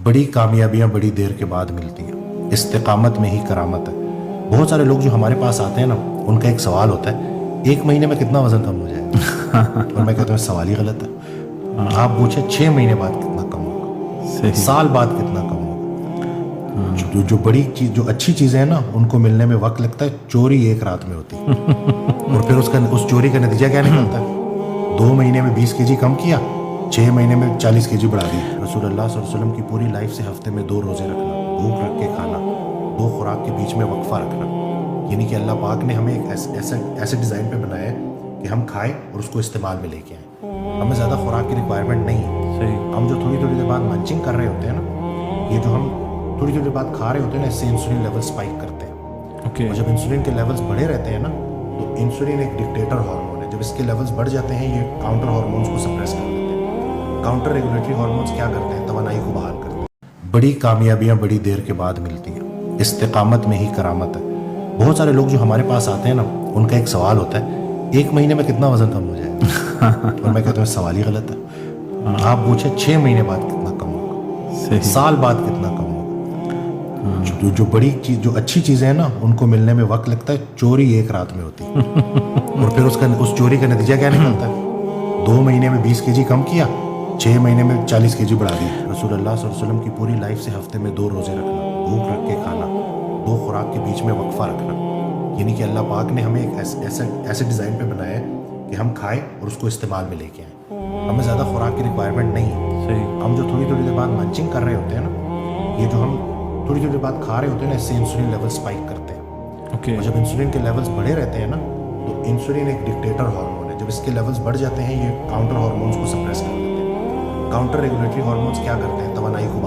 बड़ी कामयाबियाँ बड़ी देर के बाद मिलती हैं, इस्तिकामत में ही करामत है। बहुत सारे लोग जो हमारे पास आते हैं ना, उनका एक सवाल होता है, 1 महीने में कितना वजन कम हो जाएगा। और मैं कहता हूँ सवाल ही गलत है। आप पूछे 6 महीने बाद कितना कम होगा, साल बाद कितना कम होगा। जो बड़ी चीज, जो अच्छी चीजें हैं ना, उनको मिलने में वक्त लगता है। चोरी एक रात में होती है और फिर उस चोरी का नतीजा क्या निकलता है? 2 महीने में 20 kg कम किया, 6 महीने में 40 kg बढ़ा दी। रसूलुल्लाह सल्लल्लाहु अलैहि वसल्लम की पूरी लाइफ से हफ्ते में 2 रोजे रखना, भूख रख के खाना, 2 खुराक के बीच में वक्फा रखना, यानी कि अल्लाह पाक ने हमें एक ऐसे डिज़ाइन पे बनाया है कि हम खाएं और उसको इस्तेमाल में लेके आएँ। हमें ज़्यादा खुराक की रिक्वायरमेंट नहीं है। हम जो थोड़ी थोड़ी देर बाद मंचिंग कर रहे होते हैं ना, ये जो हम थोड़ी थोड़ी देर बाद खा रहे होते हैं ना, इससे इंसुलिन लेवल स्पाइक करते हैं। और जब इंसुलिन के लेवल्स बढ़े रहते हैं ना, तो इंसुलिन एक डिक्टेटर हार्मोन है। जब इसके लेवल्स बढ़ जाते हैं, ये काउंटर हार्मोन्स को सप्रेस कर देते हैं। काउंटर रेगुलेटरी हार्मोन्स क्या करते हैं? तवानाई को बहाल करते हैं। बड़ी कामयाबियाँ बड़ी देर के बाद मिलती हैं, इस्तिकामत में ही करामत है। बहुत सारे लोग जो हमारे पास आते हैं ना, उनका एक सवाल होता है, 1 महीने में कितना वजन कम हो जाएगा। और मैं कहता हूँ सवाल ही गलत है। आप पूछे 6 महीने बाद कितना कम होगा, साल बाद कितना कम होगा। जो बड़ी चीज, जो अच्छी चीजें हैं ना, उनको मिलने में वक्त लगता है। चोरी एक रात में होती है और फिर उस चोरी का नतीजा क्या निकलता है? 2 महीने में 20 kg कम किया, 6 महीने में 40 kg बढ़ा दी। रसूलुल्लाह सल्लल्लाहु अलैहि वसल्लम की पूरी लाइफ से हफ्ते में 2 रोजे रखना, भूख रख के खाना, 2 खुराक के बीच में वक्फा रखना, यानी कि अल्लाह पाक ने हमें एक ऐसे डिज़ाइन पे बनाया है कि हम खाएं और उसको इस्तेमाल में लेके आएँ। हमें ज़्यादा खुराक की रिक्वायरमेंट नहीं है। हम जो थोड़ी थोड़ी देर बाद मंचिंग कर रहे होते हैं ना, ये जो हम थोड़ी थोड़ी देर बाद खा रहे होते हैं ना, इससे इंसुलिन लेवल स्पाइक करते हैं। और जब इंसुलिन के लेवल्स बढ़े रहते हैं ना, तो इंसुलिन एक डिक्टेटर हार्मोन है। जब इसके लेवल्स बढ़ जाते हैं, ये काउंटर हार्मोन्स को सप्रेस कर देते हैं। काउंटर रेगुलेटरी हार्मोन्स क्या करते हैं? तवानाई को